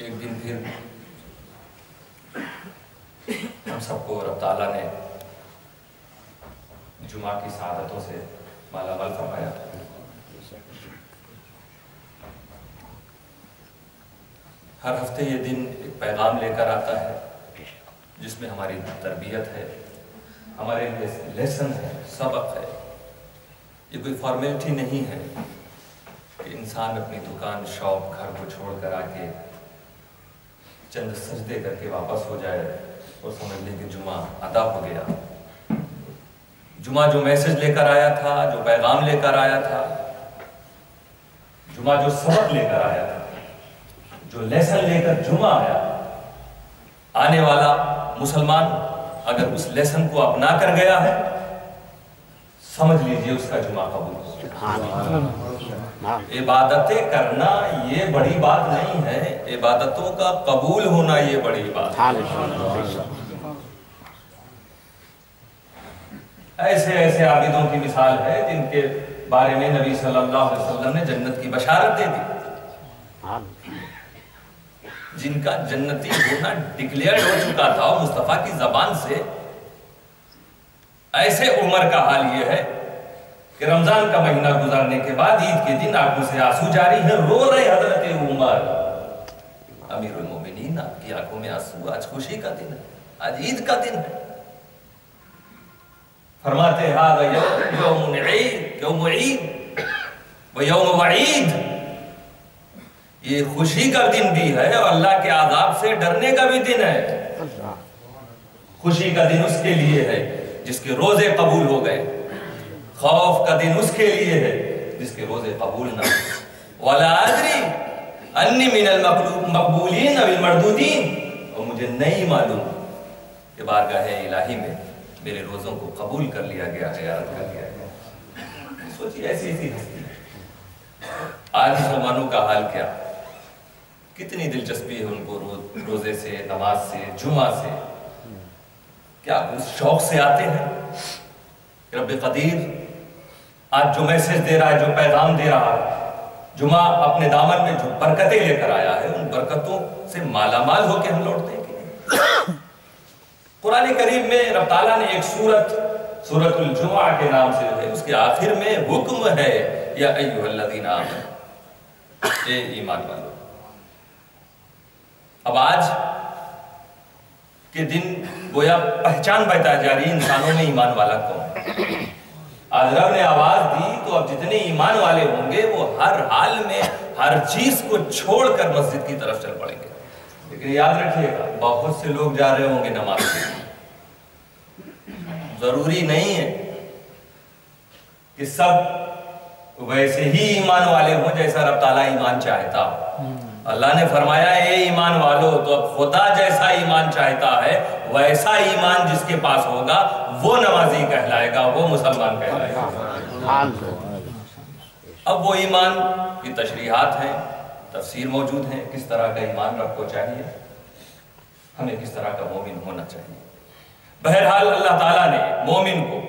ایک دن پھر ہم سب کو رب تعالیٰ نے جمعہ کی سعادتوں سے مالا مال فرمایا. ہر ہفتے یہ دن ایک پیغام لے کر آتا ہے جس میں ہماری تربیت ہے، ہمارے لیسن ہے، سبق ہے. یہ کوئی فارمیلٹی نہیں ہے کہ انسان اپنی دکان، شاپ، گھر کو چھوڑ کر آ کے چند سجدے کر کے واپس ہو جائے اور سمجھ لے کہ جمعہ ادا ہو گیا. جمعہ جو میسج لے کر آیا تھا، جو پیغام لے کر آیا تھا، جمعہ جو سبق لے کر آیا تھا، جو لیسن لے کر جمعہ آیا، آنے والا مسلمان اگر اس لیسن کو اپنا کر گیا ہے سمجھ لیجئے اس کا جمعہ قبول ہو. عبادتیں کرنا یہ بڑی بات نہیں ہے، عبادتوں کا قبول ہونا یہ بڑی بات ہے. ایسے ایسے عابدوں کی مثال ہے جن کے بارے میں نبی صلی اللہ علیہ وسلم نے جنت کی بشارت دے دی، جن کا جنتی ہونا ڈکلیئرڈ ہو چکا تھا اور مصطفیٰ کی زبان سے. ایسے عمر کا حال یہ ہے کہ رمضان کا مہینہ گزارنے کے بعد عید کے دن آنکھوں سے آنسو جاری ہیں، رو رہے حضرت عمر. امیر المومنین، آپ کی آنکھوں میں آنسو، آج خوشی کا دن ہے، آج عید کا دن ہے. فرماتے ہیں ہذا یوم عید، یوم عید و یوم وعید. یہ خوشی کا دن بھی ہے اور اللہ کے عذاب سے ڈرنے کا بھی دن ہے. خوشی کا دن اس کے لیے ہے جس کے روزے قبول ہو گئے، خوف کا دن اس کے لیے ہے جس کے روزے قبول نہ ہوئے. وَلَا أَدْرِي أَنِّي مِنَ الْمَقْبُولِينَ وَالْمَرْدُودِينَ. اور مجھے نہیں معلوم کہ بارگاہ الہی میں میرے روزوں کو قبول کر لیا گیا ہے یا رد کر لیا گیا. سوچیے ایسی ایسی ہستی. آج مسلمانوں کا حال کیا؟ کتنی دلچسپی ہے ان کو روزے سے، نماز سے، جمعہ سے. کیا اس شوق سے آتے ہیں؟ رب قدیر آج جو میسج دے رہا ہے، جو پیغام دے رہا ہے، جمعہ اپنے دامن میں جو برکتیں لے کر آیا ہے، ان برکتوں سے مالا مال ہو کے ہم لوٹتے ہیں کہ نہیں؟ قرآن کریم میں رب تعالیٰ نے ایک سورۃ الجمعہ کے نام سے جو ہے اس کے آخر میں حکم ہے یا ایھا الذین آمنوا، اے ایمان والو. اب آج کے دن گویا پہچان بتائی جا رہی انسانوں میں ایمان والا کون ہے. آج رب نے آواز دی تو اب جتنے ایمان والے ہوں گے وہ ہر حال میں ہر چیز کو چھوڑ کر مسجد کی طرف چل پڑیں گے. لیکن یاد رکھیے گا بہت سے لوگ جا رہے ہوں گے نماز کے. ضروری نہیں ہے کہ سب ویسے ہی ایمان والے ہوں جیسا رب تعالیٰ ایمان چاہتا ہو. اللہ نے فرمایا اے ایمان والو، تو اب خدا جیسا ایمان چاہتا ہے ویسا ایمان جس کے پاس ہوگا وہ نمازی کہلائے گا، وہ مسلمان کہلائے گا. اب وہ ایمان کی تشریحات ہیں، تفسیر موجود ہیں. کس طرح کا ایمان رب کو چاہیے، ہمیں کس طرح کا مومن ہونا چاہیے. بہرحال اللہ تعالیٰ نے مومن کو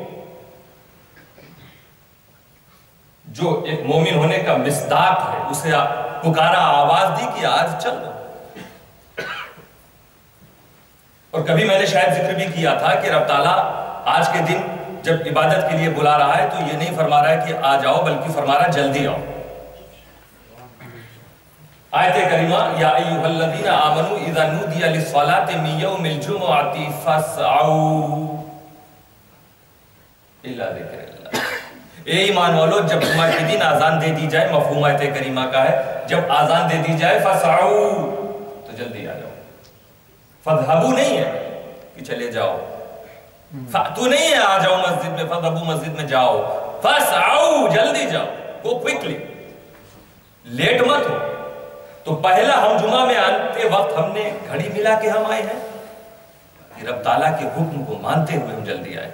جو ایک مومن ہونے کا مصداق ہے اسے پکارا، آواز دی کہ آج چل دو. اور کبھی میں نے شاید ذکر بھی کیا تھا کہ رب تعالیٰ آج کے دن جب عبادت کے لیے بلا رہا ہے تو یہ نہیں فرما رہا ہے کہ آ جاؤ، بلکہ فرما رہا ہے جلدی آؤ. آیت کریمہ یا ایھا الذین آمنوا اذا نودی للصلاۃ من یوم الجمعۃ فاسعوا الی ذکر اللہ. اے ایمان والو، جب جمعہ کے دن آذان دے دی جائے، مفہوم آیت کریمہ کا ہے، جب آذان دے دی جائے فاسعوا تو جلدی آ جاؤ. فذهبوا نہیں ہے کہ چلے جاؤ، فاتوا نہیں ہے آ جاؤ مسجد میں، فذهبوا مسجد میں جاؤ، فاسعوا جلدی جاؤ، گو کوئکلی، لیٹ مت ہو. تو پہلا ہم جمعہ میں آتے وقت ہم نے گھڑی ملا کے ہم آئے ہیں کہ رب تعالیٰ کے حکم کو مانتے ہوئے ہم جلدی آئے.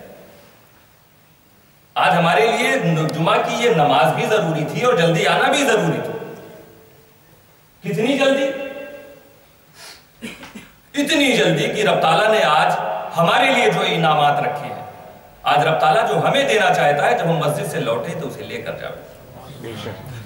آج ہمارے لیے جمعہ کی یہ نماز بھی ضروری تھی اور جلدی آنا بھی ضروری تھا. کتنی جلدی؟ اتنی جلدی کہ رب تعالیٰ نے آج ہمارے لیے جو انعامات رکھے ہیں، آج رب تعالیٰ جو ہمیں دینا چاہتا ہے، جب ہم مسجد سے لوٹے تو اسے لے کر جاؤ.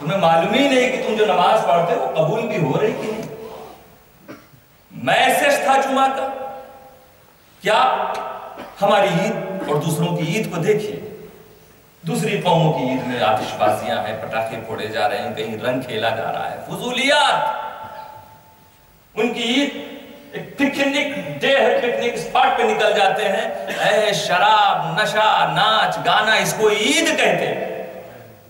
تمہیں معلوم ہی نہیں کہ تم جو نماز پڑھتے ہو قبول بھی ہو رہی کہ نہیں. میسج تھا جمعہ کا. کیا ہماری عید اور دوسروں کی عید کو دیکھیے. دوسری قوموں کی عید میں آتش بازیاں ہیں, پٹاخے پھوڑے جا رہے ہیں, کہیں رنگ کھیلا جا رہا ہے, فضولیات. ان کی عید ایک پکنک ڈے ہے, پکنک اسپاٹ پہ نکل جاتے ہیں. اے شراب, نشہ, ناچ, گانا, اس کو عید کہتے ہیں.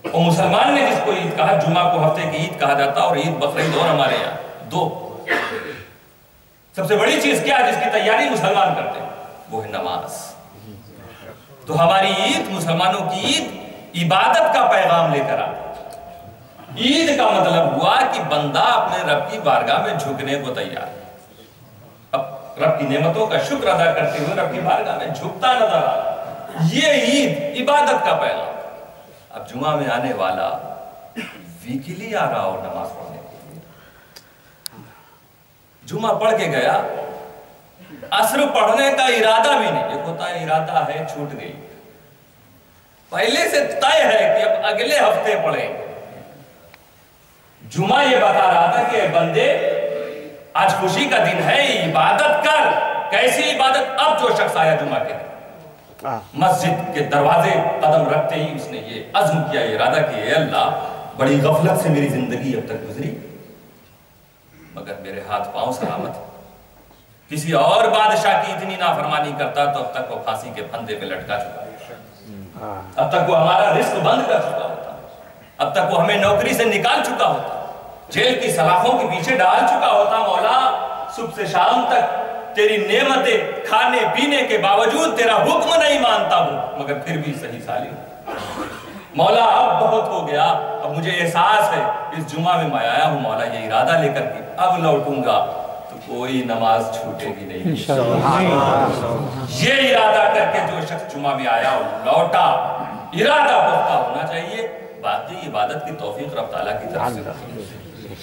اور مسلمان نے جس کو عید کہا, جمعہ کو ہفتے کی عید کہا جاتا, اور عید بقرعید اور ہمارے یہاں دو. سب سے بڑی چیز کیا ہے جس کی تیاری مسلمان کرتے ہیں, وہ ہے نماز. تو ہماری عید, مسلمانوں کی عید عبادت کا پیغام لے کر آتی. عید کا مطلب ہوا کہ بندہ اپنے رب کی بارگاہ میں جھکنے کو تیار ہے. اب رب کی نعمتوں کا شکر ادا کرتے ہوئے رب کی بارگاہ میں جھکتا نظر آ رہا. یہ عید عبادت کا پیغام. اب جمعہ میں آنے والا ویکلی آ رہا ہو نماز پڑھنے کے لیے, جمعہ پڑھ کے گیا, عصر پڑھنے کا ارادہ بھی نہیں. ایک ہوتا ہے ارادہ ہے, چھوٹ گئی, پہلے سے طے ہے کہ اب اگلے ہفتے پڑھیں. جمعہ یہ بتا رہا تھا کہ بندے آج خوشی کا دن ہے, عبادت کر. کیسی عبادت؟ اب جو شخص آیا جمعہ کے دن مسجد کے دروازے قدم رکھتے ہی اس نے یہ عزم کیا, یہ ارادہ کہ اے اللہ, بڑی غفلت سے میری زندگی اب تک گزری, مگر میرے ہاتھ پاؤں سلامت. کسی اور بادشاہ کی اتنی نافرمانی کرتا تو اب تک وہ پھانسی کے پھندے پہ لٹکا چکا ہوتا, اب تک وہ ہمارا رزق بند کر چکا ہوتا, اب تک وہ ہمیں نوکری سے نکال چکا ہوتا, جیل کی سلاخوں کے پیچھے ڈال چکا ہوتا. مولا, صبح سے شام تک تیری نعمتیں کھانے پینے کے باوجود تیرا حکم نہیں مانتا ہوں, مگر پھر بھی صحیح سالم. مولا اب بہت ہو گیا, اب مجھے احساس ہے اس جمعہ میں میں آیا ہوں مولا یہ ارادہ لے کر کے اب لوٹوں گا تو کوئی نماز چھوٹے گی نہیں. یہ ارادہ کر کے جو شخص جمعہ میں آیا اور لوٹا, ارادہ پختہ ہونا چاہیے. باقی عبادت کی توفیق رب تعالیٰ کی طرف سے ہوتی ہے.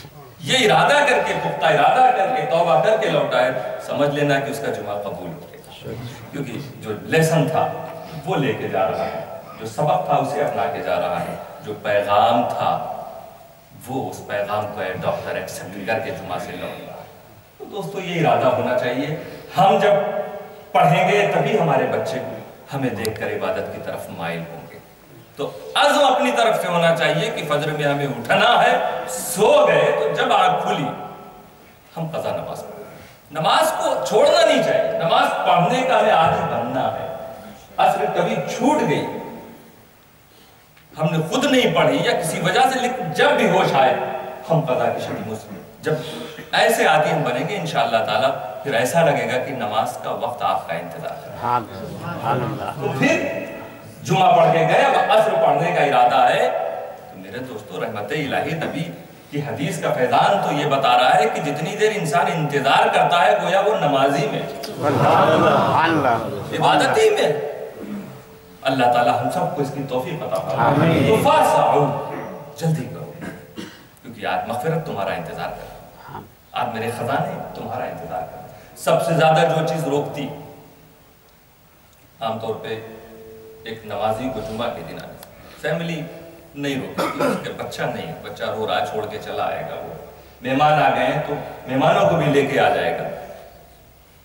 یہ ارادہ کر کے, پختہ ارادہ کر کے, توبہ کر کے لوٹا ہے, سمجھ لینا کہ اس کا جمعہ قبول ہو گیا. کیونکہ جو لیسن تھا وہ لے کے جا رہا ہے, جو سبق تھا اسے اپنا کے جا رہا ہے, جو پیغام تھا وہ اس پیغام کو ڈاکٹر ایکسپٹ کر کے جمعہ سے لوٹ رہا ہے. تو دوستو یہ ارادہ ہونا چاہیے. ہم جب پڑھیں گے تبھی ہمارے بچے ہمیں دیکھ کر عبادت کی طرف مائل ہوں گے. تو عزم اپنی طرف سے ہونا چاہیے کہ فجر میں ہمیں اٹھنا ہے. سو گئے تو جب آنکھ کھلی ہم قضا نماز پڑھیں. نماز کو چھوڑنا نہیں چاہیے, نماز پڑھنے کا ہمیں عادی بننا ہے. عصر کبھی چھوٹ گئی, ہم نے خود نہیں پڑھی یا کسی وجہ سے, جب بھی ہوش آئے ہم قضا کی شکل مسلم. جب ایسے عادی ہم بنیں گے انشاءاللہ تعالیٰ, پھر ایسا لگے گا کہ نماز کا وقت آپ کا انتظار ہے. تو پھر جمعہ پڑھ کے گئے, اب عصر پڑھنے کا ارادہ ہے. تو میرے دوستو, رحمت الہی نبی کی حدیث کا فیضان تو یہ بتا رہا ہے کہ جتنی دیر انسان انتظار کرتا ہے گویا وہ نمازی میں, عبادت ہی میں. اللہ تعالیٰ ہم سب کو اس کی توفیق عطا فرمائے. تو فاسعوا, جلدی کرو, کیونکہ آج مغفرت تمہارا انتظار کر رہا ہے, آج میرے خزانے تمہارا انتظار کر رہا ہے. سب سے زیادہ جو چیز روکتی عام طور پہ ایک نمازی کو جمعہ کے دن آنے, فیملی نہیں روکتی, بچہ نہیں, بچہ رو رہا چھوڑ کے چلا آئے گا, وہ مہمان آ گئے ہیں تو مہمانوں کو بھی لے کے آ جائے گا,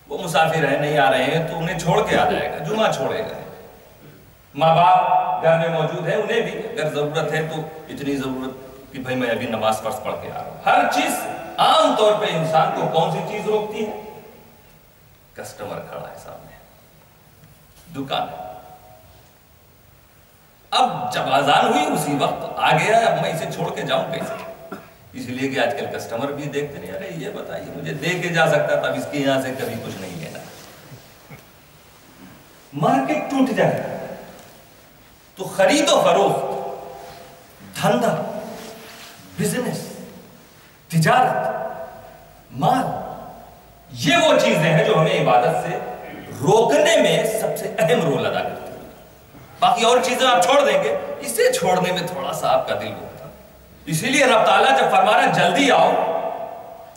وہ مسافر ہیں نہیں آ رہے ہیں تو انہیں چھوڑ کے آ جائے گا, جمعہ چھوڑے گا. ماں باپ گھر میں موجود ہیں, انہیں بھی اگر ضرورت ہے تو اتنی ضرورت کہ بھائی میں ابھی نماز فرض پڑھ کے آ رہا ہوں. ہر چیز عام طور پہ انسان کو کون سی چیز روکتی ہے؟ کسٹمر کھڑا ہے سامنے, دکان ہے. اب جب اذان ہوئی اسی وقت آ گیا, اب میں اسے چھوڑ کے جاؤں کیسے؟ اس لیے کہ آج کل کسٹمر بھی دیکھتے نہیں, ارے یہ بتائیے مجھے دے کے جا سکتا تھا, اب اس کے یہاں سے کبھی کچھ نہیں لینا. مارکیٹ ٹوٹ جائے تو خرید و فروخت, دھندا, بزنس, تجارت, مال, یہ وہ چیزیں ہیں جو ہمیں عبادت سے روکنے میں سب سے اہم رول ادا کرتی ہیں. باقی اور چیزیں آپ چھوڑ دیں گے, اسے چھوڑنے میں تھوڑا سا آپ کا دل ہوتا. اسی لیے رب تعالیٰ جب فرما رہا جلدی آؤ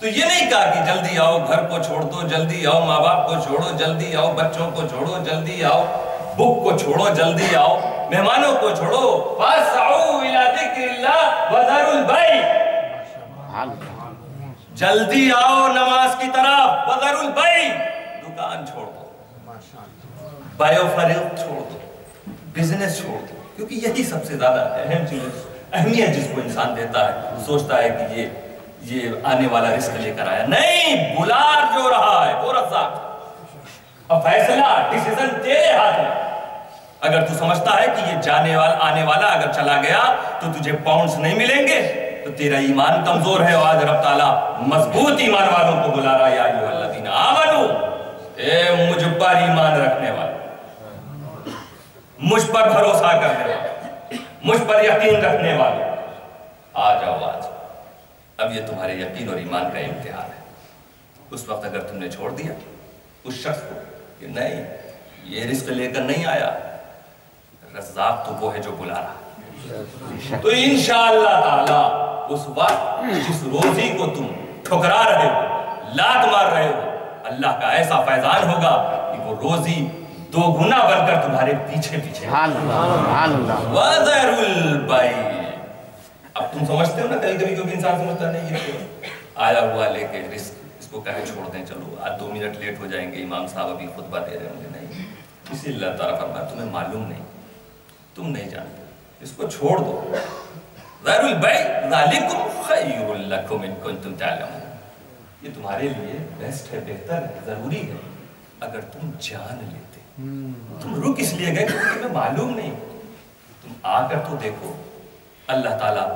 تو یہ نہیں کہا کہ جلدی آؤ گھر کو چھوڑ دو, جلدی آؤ ماں باپ کو چھوڑو, جلدی آؤ بچوں کو چھوڑو, جلدی آؤ بک کو چھوڑو, جلدی آؤ. مہمانوں کو چھوڑو. فَاسْعُوا إِلَىٰ ذِكْرِ اللَّهِ وَذَرُوا الْبَيْعَ. جلدی آؤ نماز کی طرف. وَذَرُوا الْبَيْعَ. دکان چھوڑ دو, بائع و فروخت چھوڑ دو, بزنس چھوڑ دو, کیونکہ یہی سب سے زیادہ اہم چیز ہے, اہمیت جس کو انسان دیتا ہے. سوچتا ہے کہ یہ آنے والا رزق لے کر آیا. نہیں, بلار جو رہا ہے وہ رزاق. اب فیصلہ ڈیسیزن تیرے ہاتھ میں. اگر تو سمجھتا ہے کہ یہ آنے والا اگر چلا گیا تو تجھے پاؤنڈز نہیں ملیں گے تو تیرا ایمان کمزور ہے. اور آج رب تعالیٰ مضبوط ایمان والوں کو بلا رہا ہے. یا ایھا الذین آمنوا, اے مجھ پر ایمان رکھنے والے, مجھ پر بھروسہ کرنے والے, مجھ پر یقین رکھنے والے, آ جاؤ آج. اب یہ تمہارے یقین اور ایمان کا امتحان ہے. اس وقت اگر تم نے چھوڑ دیا اس شخص کو کہ نہیں یہ رزق لے کر نہیں آیا, رزاق تو وہ ہے جو بلا رہا ہے, تو انشاءاللہ تعالی اس وقت جس روزی کو تم ٹھکرا رہے ہو, لات مار رہے ہو, اللہ کا ایسا فیضان ہوگا کہ وہ روزی دو گنا بن کر تمہارے پیچھے پیچھے. وَذَرُوا الْبَيْعَ. اب تم سمجھتے ہو نا کبھی کبھی کیونکہ انسان سمجھتا نہیں یہ آیا ہوا لے کے رزق, اس کو کہے چھوڑ دیں, چلو آج 2 منٹ لیٹ ہو جائیں گے, امام صاحب ابھی خطبہ دے رہے ہوں گے. نہیں, اسی اللہ تعالیٰ فرمایا تمہیں معلوم نہیں, تم نہیں جانتے, اس کو چھوڑ دو. ذَرُوا الْبَيْعَ ذَلِكُمْ خَيْرٌ لَكُمْ إِن كُنتُمْ تَعْلَمُونَ. یہ تمہارے لیے بیسٹ ہے, بہتر ہے, ضروری ہے اگر تم جان لیتے. تم رک اس لیے گئے کیونکہ تمہیں معلوم نہیں. تم آ کر تو دیکھو اللہ تعالیٰ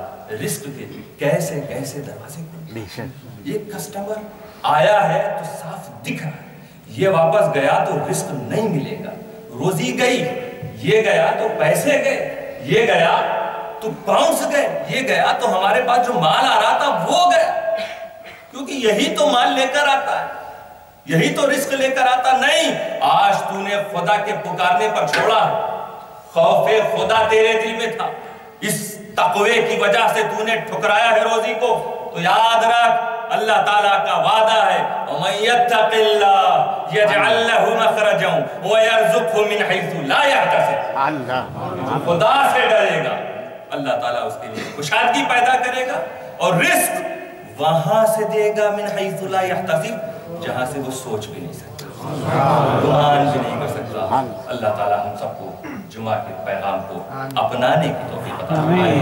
رزق کے کیسے کیسے دروازے کھولے. یہ کسٹمر آیا ہے تو صاف دکھ رہا ہے, یہ واپس گیا تو رزق نہیں ملے گا. روزی گئی, یہ گیا تو پیسے گئے, یہ گیا تو پاؤنڈز گئے, یہ گیا تو ہمارے پاس جو مال آ رہا تھا وہ گیا, کیونکہ یہی تو مال لے کر آتا ہے, یہی تو رزق لے کر آتا. نہیں, آج تو نے خدا کے پکارنے پر چھوڑا, خوف خدا تیرے دل میں تھا, اس تقوی کی وجہ سے تو نے ٹھکرایا ہے روزی کو, تو یاد رکھ اللہ تعالیٰ کا وعدہ ہے وَمَن يَتَّقِ اللَّهَ يَجْعَلْ لَهُ مَخْرَجًا وَيَرْزُقْهُ مِنْ حَيْثُ لَا يَحْتَسِبُ. جو خدا سے ڈرے گا اللہ تعالیٰ اس کے لیے خوشحالی پیدا کرے گا اور رزق وہاں سے دے گا من حیث لا یحتسب, جہاں سے وہ سوچ بھی نہیں سکتا, گمان بھی نہیں کر سکتا. اللہ تعالیٰ ہم سب کو جمعہ کے پیغام کو اپنانے کی توفیق عطا فرمائے.